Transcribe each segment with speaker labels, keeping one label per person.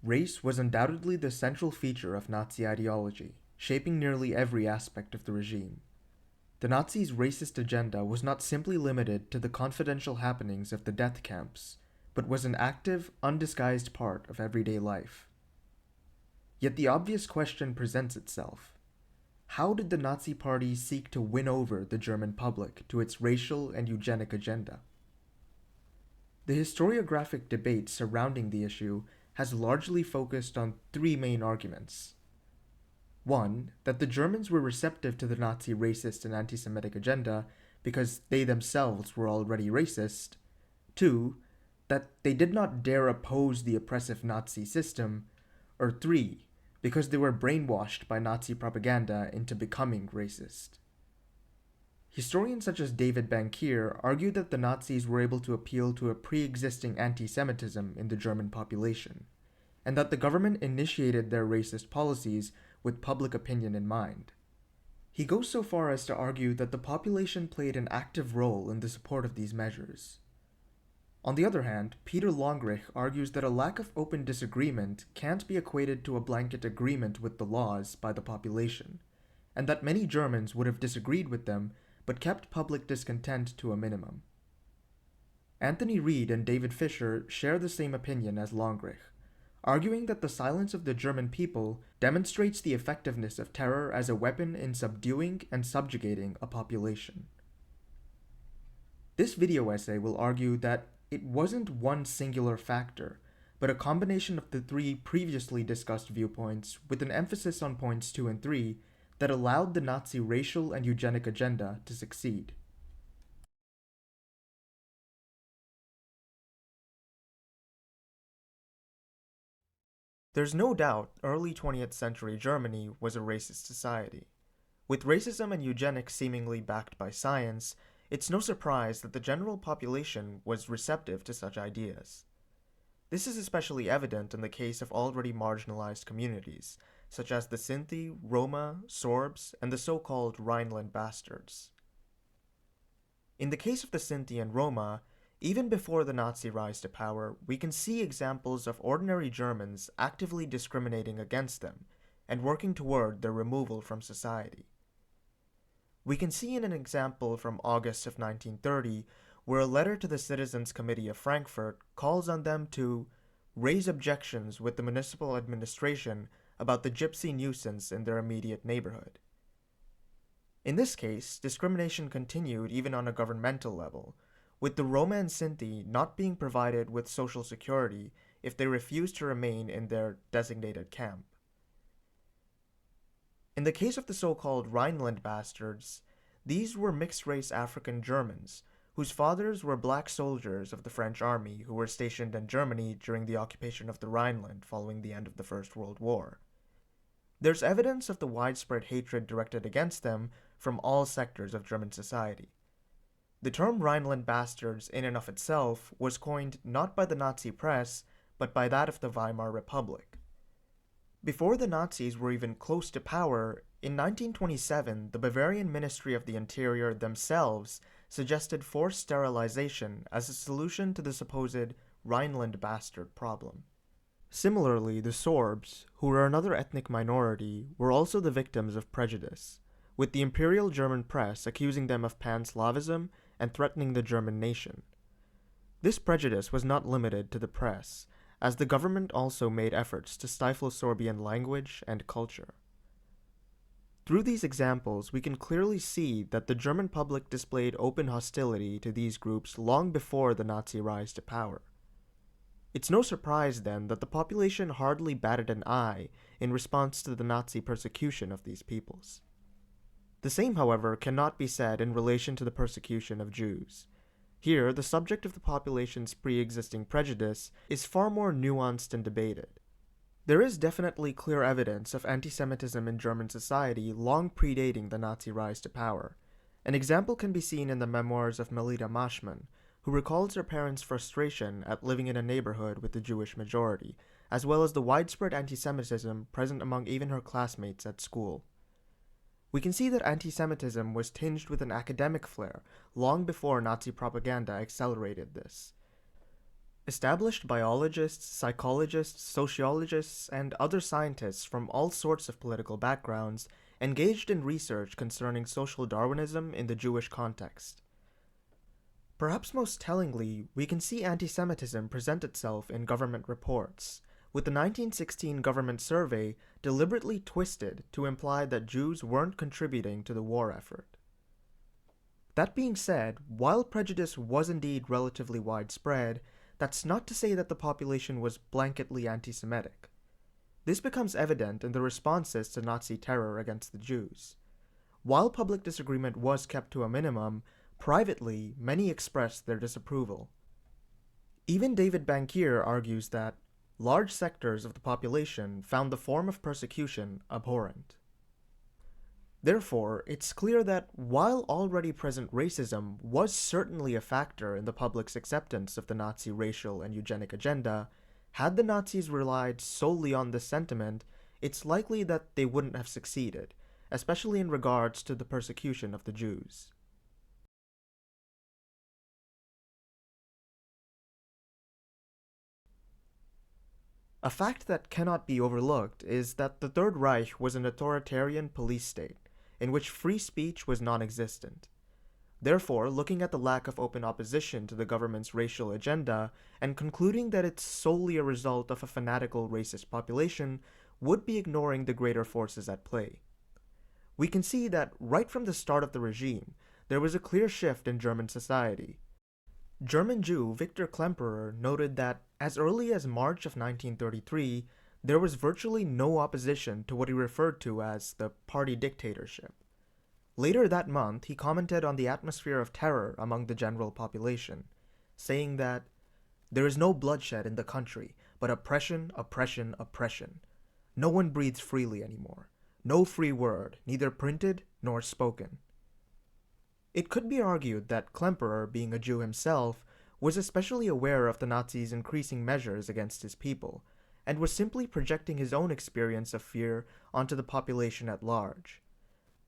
Speaker 1: Race was undoubtedly the central feature of Nazi ideology, shaping nearly every aspect of the regime. The Nazis' racist agenda was not simply limited to the confidential happenings of the death camps, but was an active, undisguised part of everyday life. Yet the obvious question presents itself. How did the Nazi Party seek to win over the German public to its racial and eugenic agenda? The historiographic debate surrounding the issue has largely focused on three main arguments. One, that the Germans were receptive to the Nazi racist and anti-Semitic agenda because they themselves were already racist. Two, that they did not dare oppose the oppressive Nazi system. Or three, because they were brainwashed by Nazi propaganda into becoming racist. Historians such as David Bankier argue that the Nazis were able to appeal to a pre-existing anti-Semitism in the German population, and that the government initiated their racist policies with public opinion in mind. He goes so far as to argue that the population played an active role in the support of these measures. On the other hand, Peter Longrich argues that a lack of open disagreement can't be equated to a blanket agreement with the laws by the population, and that many Germans would have disagreed with them but kept public discontent to a minimum. Anthony Reid and David Fisher share the same opinion as Longrich, arguing that the silence of the German people demonstrates the effectiveness of terror as a weapon in subduing and subjugating a population. This video essay will argue that it wasn't one singular factor, but a combination of the three previously discussed viewpoints with an emphasis on points 2 and 3 that allowed the Nazi racial and eugenic agenda to succeed. There's no doubt early 20th century Germany was a racist society. With racism and eugenics seemingly backed by science, it's no surprise that the general population was receptive to such ideas. This is especially evident in the case of already marginalized communities, such as the Sinti, Roma, Sorbs, and the so-called Rhineland bastards. In the case of the Sinti and Roma, even before the Nazi rise to power, we can see examples of ordinary Germans actively discriminating against them and working toward their removal from society. We can see in an example from August of 1930 where a letter to the Citizens Committee of Frankfurt calls on them to raise objections with the municipal administration about the gypsy nuisance in their immediate neighborhood. In this case, discrimination continued even on a governmental level, with the Roma and Sinti not being provided with social security if they refused to remain in their designated camp. In the case of the so-called Rhineland bastards, these were mixed-race African Germans, whose fathers were black soldiers of the French army who were stationed in Germany during the occupation of the Rhineland following the end of the First World War. There's evidence of the widespread hatred directed against them from all sectors of German society. The term Rhineland bastards in and of itself was coined not by the Nazi press, but by that of the Weimar Republic. Before the Nazis were even close to power, in 1927 the Bavarian Ministry of the Interior themselves suggested forced sterilization as a solution to the supposed Rhineland bastard problem. Similarly, the Sorbs, who were another ethnic minority, were also the victims of prejudice, with the Imperial German press accusing them of pan-Slavism and threatening the German nation. This prejudice was not limited to the press, as the government also made efforts to stifle Sorbian language and culture. Through these examples, we can clearly see that the German public displayed open hostility to these groups long before the Nazi rise to power. It's no surprise, then, that the population hardly batted an eye in response to the Nazi persecution of these peoples. The same, however, cannot be said in relation to the persecution of Jews. Here, the subject of the population's pre-existing prejudice is far more nuanced and debated. There is definitely clear evidence of anti-Semitism in German society long predating the Nazi rise to power. An example can be seen in the memoirs of Melita Maschmann, who recalls her parents' frustration at living in a neighborhood with a Jewish majority, as well as the widespread anti-Semitism present among even her classmates at school. We can see that anti-Semitism was tinged with an academic flair long before Nazi propaganda accelerated this. Established biologists, psychologists, sociologists, and other scientists from all sorts of political backgrounds engaged in research concerning social Darwinism in the Jewish context. Perhaps most tellingly, we can see anti-Semitism present itself in government reports, with the 1916 government survey deliberately twisted to imply that Jews weren't contributing to the war effort. That being said, while prejudice was indeed relatively widespread, that's not to say that the population was blanketly anti-Semitic. This becomes evident in the responses to Nazi terror against the Jews. While public disagreement was kept to a minimum, privately, many expressed their disapproval. Even David Bankier argues that large sectors of the population found the form of persecution abhorrent. Therefore, it's clear that while already present racism was certainly a factor in the public's acceptance of the Nazi racial and eugenic agenda, had the Nazis relied solely on this sentiment, it's likely that they wouldn't have succeeded, especially in regards to the persecution of the Jews. A fact that cannot be overlooked is that the Third Reich was an authoritarian police state, in which free speech was non-existent. Therefore, looking at the lack of open opposition to the government's racial agenda and concluding that it's solely a result of a fanatical racist population would be ignoring the greater forces at play. We can see that right from the start of the regime, there was a clear shift in German society. German Jew Victor Klemperer noted that as early as March of 1933, there was virtually no opposition to what he referred to as the party dictatorship. Later that month, he commented on the atmosphere of terror among the general population, saying that there is no bloodshed in the country, but oppression, oppression, oppression. No one breathes freely anymore. No free word, neither printed nor spoken. It could be argued that Klemperer, being a Jew himself, was especially aware of the Nazis' increasing measures against his people, and was simply projecting his own experience of fear onto the population at large.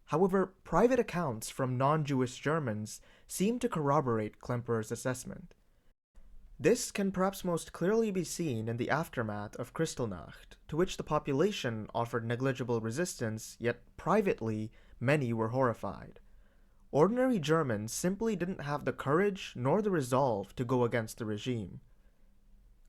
Speaker 1: However, private accounts from non-Jewish Germans seem to corroborate Klemperer's assessment. This can perhaps most clearly be seen in the aftermath of Kristallnacht, to which the population offered negligible resistance, yet privately, many were horrified. Ordinary Germans simply didn't have the courage nor the resolve to go against the regime.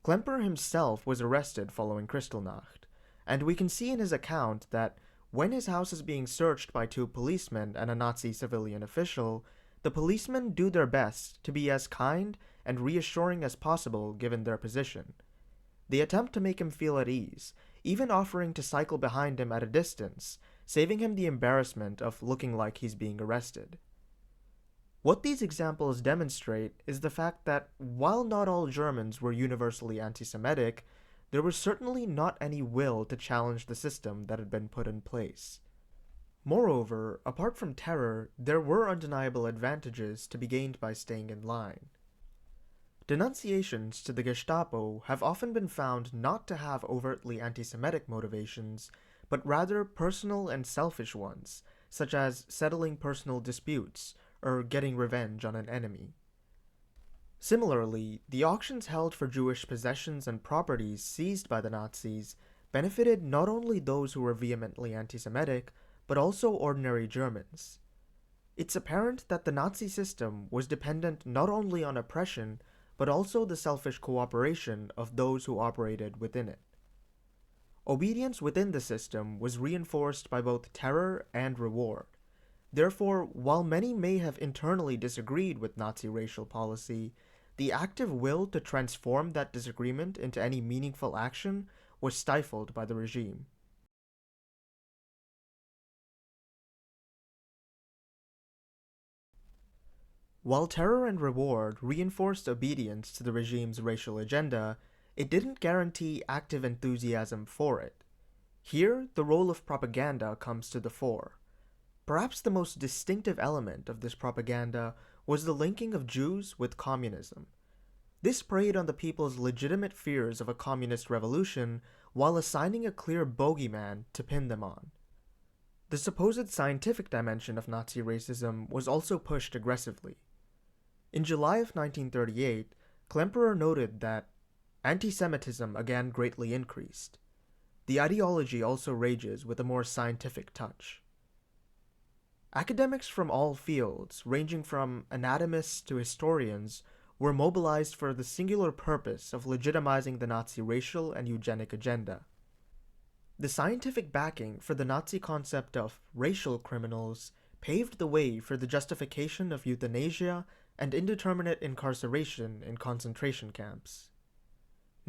Speaker 1: Klemperer himself was arrested following Kristallnacht, and we can see in his account that when his house is being searched by two policemen and a Nazi civilian official, the policemen do their best to be as kind and reassuring as possible given their position. They attempt to make him feel at ease, even offering to cycle behind him at a distance, saving him the embarrassment of looking like he's being arrested. What these examples demonstrate is the fact that while not all Germans were universally anti-Semitic, there was certainly not any will to challenge the system that had been put in place. Moreover, apart from terror, there were undeniable advantages to be gained by staying in line. Denunciations to the Gestapo have often been found not to have overtly anti-Semitic motivations, but rather personal and selfish ones, such as settling personal disputes, or getting revenge on an enemy. Similarly, the auctions held for Jewish possessions and properties seized by the Nazis benefited not only those who were vehemently anti-Semitic, but also ordinary Germans. It's apparent that the Nazi system was dependent not only on oppression, but also the selfish cooperation of those who operated within it. Obedience within the system was reinforced by both terror and reward. Therefore, while many may have internally disagreed with Nazi racial policy, the active will to transform that disagreement into any meaningful action was stifled by the regime. While terror and reward reinforced obedience to the regime's racial agenda, it didn't guarantee active enthusiasm for it. Here, the role of propaganda comes to the fore. Perhaps the most distinctive element of this propaganda was the linking of Jews with communism. This preyed on the people's legitimate fears of a communist revolution while assigning a clear bogeyman to pin them on. The supposed scientific dimension of Nazi racism was also pushed aggressively. In July of 1938, Klemperer noted that anti-Semitism again greatly increased. The ideology also rages with a more scientific touch. Academics from all fields, ranging from anatomists to historians, were mobilized for the singular purpose of legitimizing the Nazi racial and eugenic agenda. The scientific backing for the Nazi concept of racial criminals paved the way for the justification of euthanasia and indeterminate incarceration in concentration camps.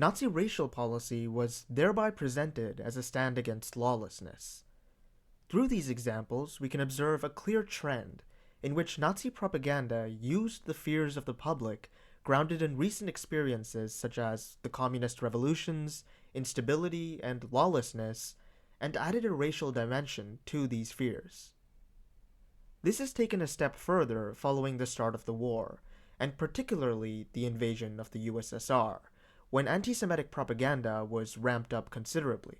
Speaker 1: Nazi racial policy was thereby presented as a stand against lawlessness. Through these examples, we can observe a clear trend in which Nazi propaganda used the fears of the public grounded in recent experiences such as the communist revolutions, instability, and lawlessness, and added a racial dimension to these fears. This is taken a step further following the start of the war, and particularly the invasion of the USSR, when anti-Semitic propaganda was ramped up considerably.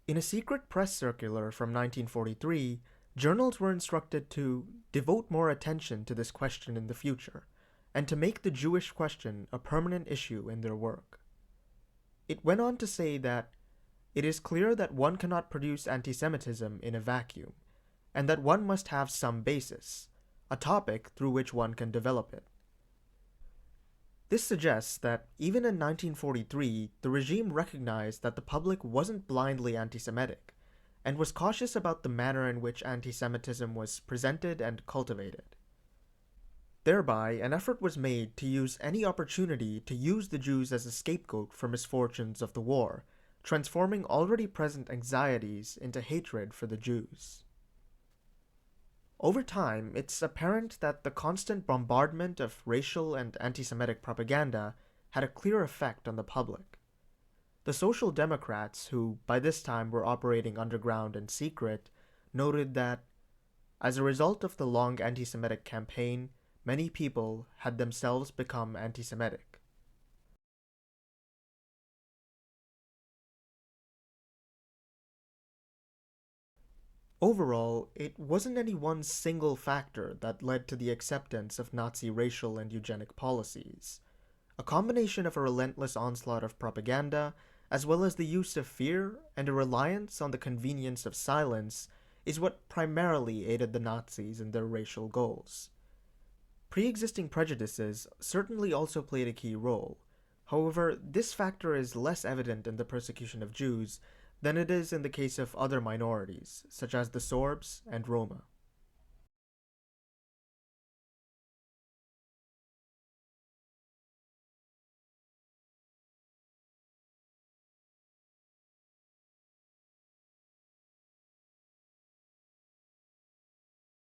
Speaker 1: In a secret press circular from 1943, journals were instructed to devote more attention to this question in the future, and to make the Jewish question a permanent issue in their work. It went on to say that it is clear that one cannot produce anti-Semitism in a vacuum, and that one must have some basis, a topic through which one can develop it. This suggests that even in 1943, the regime recognized that the public wasn't blindly anti-Semitic, and was cautious about the manner in which anti-Semitism was presented and cultivated. Thereby, an effort was made to use any opportunity to use the Jews as a scapegoat for misfortunes of the war, transforming already present anxieties into hatred for the Jews. Over time, it's apparent that the constant bombardment of racial and anti-Semitic propaganda had a clear effect on the public. The Social Democrats, who by this time were operating underground and secret, noted that, as a result of the long anti-Semitic campaign, many people had themselves become anti-Semitic. Overall, it wasn't any one single factor that led to the acceptance of Nazi racial and eugenic policies. A combination of a relentless onslaught of propaganda, as well as the use of fear and a reliance on the convenience of silence, is what primarily aided the Nazis in their racial goals. Pre-existing prejudices certainly also played a key role. However, this factor is less evident in the persecution of Jews than it is in the case of other minorities, such as the Sorbs and Roma.